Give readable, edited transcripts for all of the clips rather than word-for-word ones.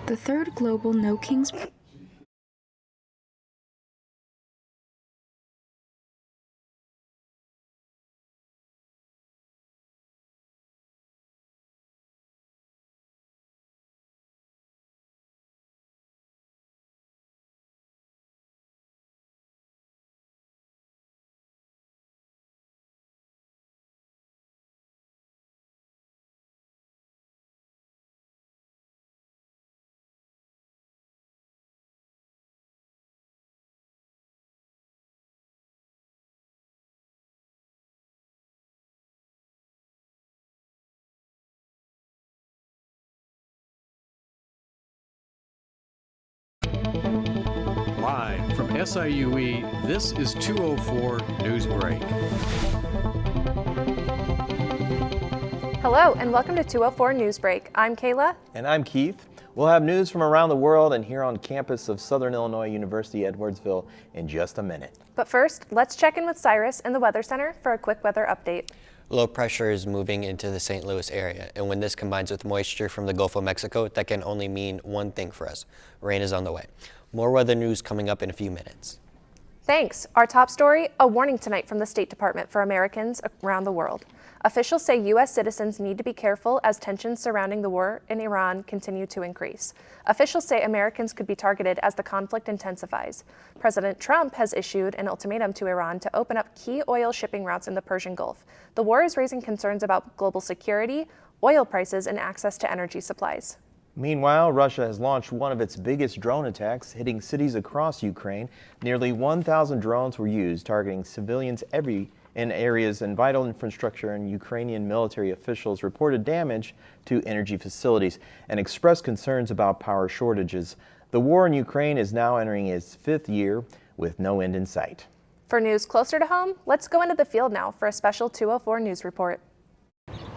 The third global No Kings Live from SIUE, this is 204 News Break. Hello and welcome to 204 News Break. I'm Kayla. And I'm Keith. We'll have news from around the world and here on campus of Southern Illinois University Edwardsville in just a minute. But first, let's check in with Cyrus in the Weather Center for a quick weather update. Low pressure is moving into the St. Louis area, and when this combines with moisture from the Gulf of Mexico, that can only mean one thing for us. Rain is on the way. More weather news coming up in a few minutes. Thanks. Our top story, a warning tonight from the State Department for Americans around the world. Officials say U.S. citizens need to be careful as tensions surrounding the war in Iran continue to increase. Officials say Americans could be targeted as the conflict intensifies. President Trump has issued an ultimatum to Iran to open up key oil shipping routes in the Persian Gulf. The war is raising concerns about global security, oil prices, and access to energy supplies. Meanwhile, Russia has launched one of its biggest drone attacks, hitting cities across Ukraine. Nearly 1,000 drones were used, targeting civilians in areas and vital infrastructure, and Ukrainian military officials reported damage to energy facilities and expressed concerns about power shortages. The war in Ukraine is now entering its fifth year with no end in sight. For news closer to home, let's go into the field now for a special 204 News report.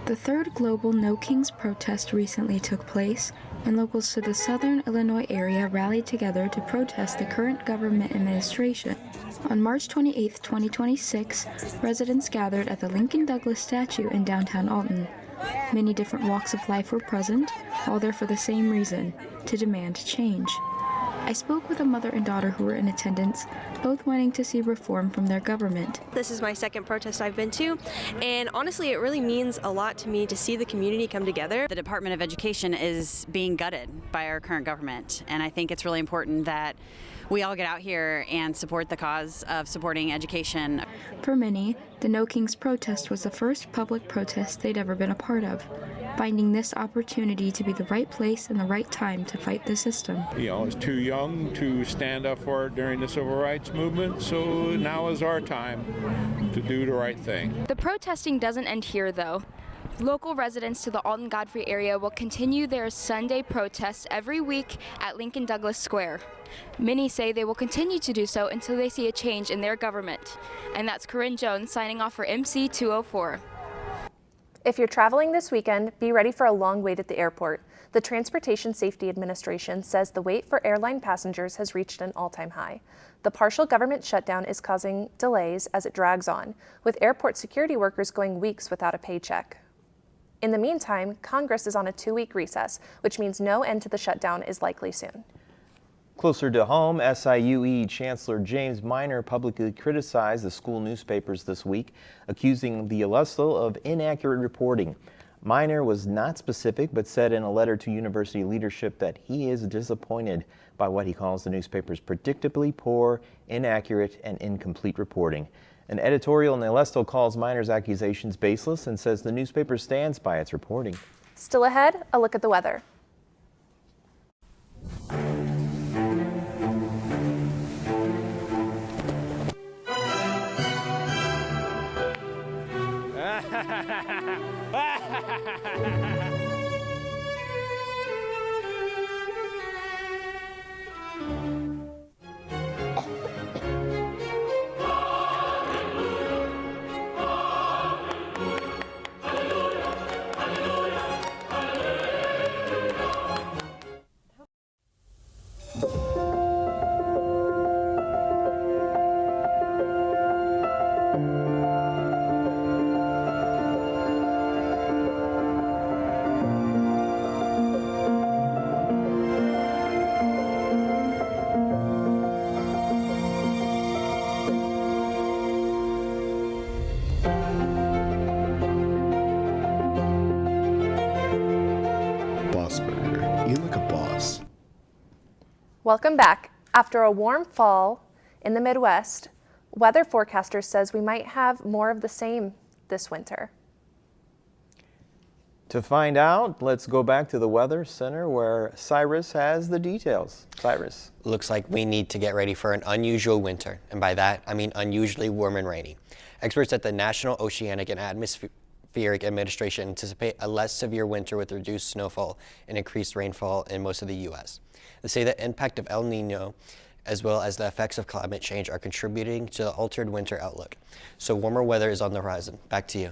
The third global No Kings protest recently took place, and locals to the southern Illinois area rallied together to protest the current government administration. On March 28, 2026, residents gathered at the Lincoln Douglas statue in downtown Alton. Many different walks of life were present, all there for the same reason, to demand change. I spoke with a mother and daughter who were in attendance, both wanting to see reform from their government. This is my second protest I've been to, and honestly it really means a lot to me to see the community come together. The Department of Education is being gutted by our current government, and I think it's really important that we all get out here and support the cause of supporting education. For many, the No Kings protest was the first public protest they'd ever been a part of, finding this opportunity to be the right place and the right time to fight the system. You know, I was too young to stand up for it during the civil rights movement, so now is our time to do the right thing. The protesting doesn't end here, though. Local residents to the Alton-Godfrey area will continue their Sunday protests every week at Lincoln Douglas Square. Many say they will continue to do so until they see a change in their government. And that's Corinne Jones signing off for MC 204. If you're traveling this weekend, be ready for a long wait at the airport. The Transportation Safety Administration says the wait for airline passengers has reached an all-time high. The partial government shutdown is causing delays as it drags on, with airport security workers going weeks without a paycheck. In the meantime, Congress is on a 2-week recess, which means no end to the shutdown is likely soon. Closer to home, SIUE Chancellor James Minor publicly criticized the school newspapers this week, accusing the Alestle of inaccurate reporting. Minor was not specific, but said in a letter to university leadership that he is disappointed by what he calls the newspaper's predictably poor, inaccurate, and incomplete reporting. An editorial in the Alestle calls Minor's accusations baseless and says the newspaper stands by its reporting. Still ahead, a look at the weather. Welcome back. After a warm fall in the Midwest, weather forecaster says we might have more of the same this winter. To find out, let's go back to the Weather Center where Cyrus has the details. Cyrus. Looks like we need to get ready for an unusual winter, and by that I mean unusually warm and rainy. Experts at the National Oceanic and Atmospheric Administration anticipate a less severe winter with reduced snowfall and increased rainfall in most of the U.S. They say the impact of El Nino as well as the effects of climate change are contributing to the altered winter outlook. So warmer weather is on the horizon. Back to you.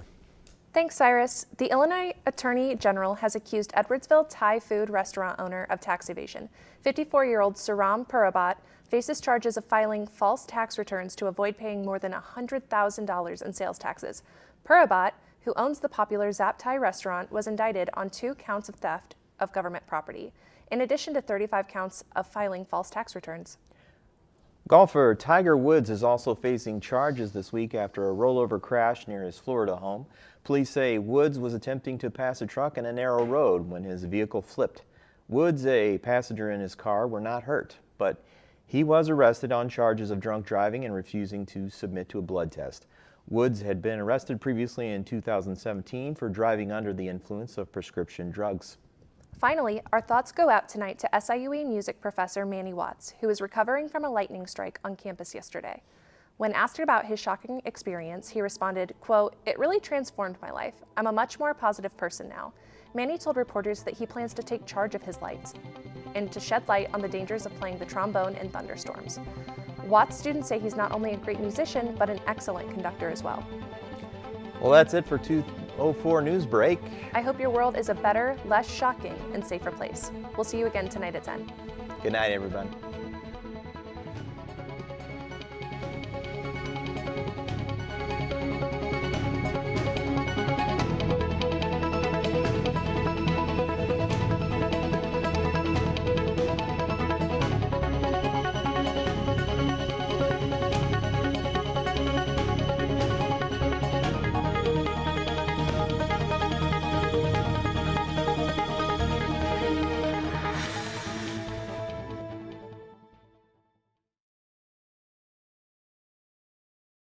Thanks, Cyrus. The Illinois Attorney General has accused Edwardsville Thai food restaurant owner of tax evasion. 54-year-old Saram Purabat faces charges of filing false tax returns to avoid paying more than $100,000 in sales taxes. Purabat, who owns the popular Zap Thai restaurant, was indicted on 2 counts of theft of government property, in addition to 35 counts of filing false tax returns. Golfer Tiger Woods is also facing charges this week after a rollover crash near his Florida home. Police say Woods was attempting to pass a truck in a narrow road when his vehicle flipped. Woods, a passenger in his car, were not hurt, but he was arrested on charges of drunk driving and refusing to submit to a blood test. Woods had been arrested previously in 2017 for driving under the influence of prescription drugs. Finally, our thoughts go out tonight to SIUE music professor Manny Watts, who is recovering from a lightning strike on campus yesterday. When asked about his shocking experience, he responded, quote, "It really transformed my life. I'm a much more positive person now." Manny told reporters that he plans to take charge of his lights and to shed light on the dangers of playing the trombone in thunderstorms. Watts students say he's not only a great musician, but an excellent conductor as well. Well, that's it for 204 News Break. I hope your world is a better, less shocking, and safer place. We'll see you again tonight at 10. Good night, everyone.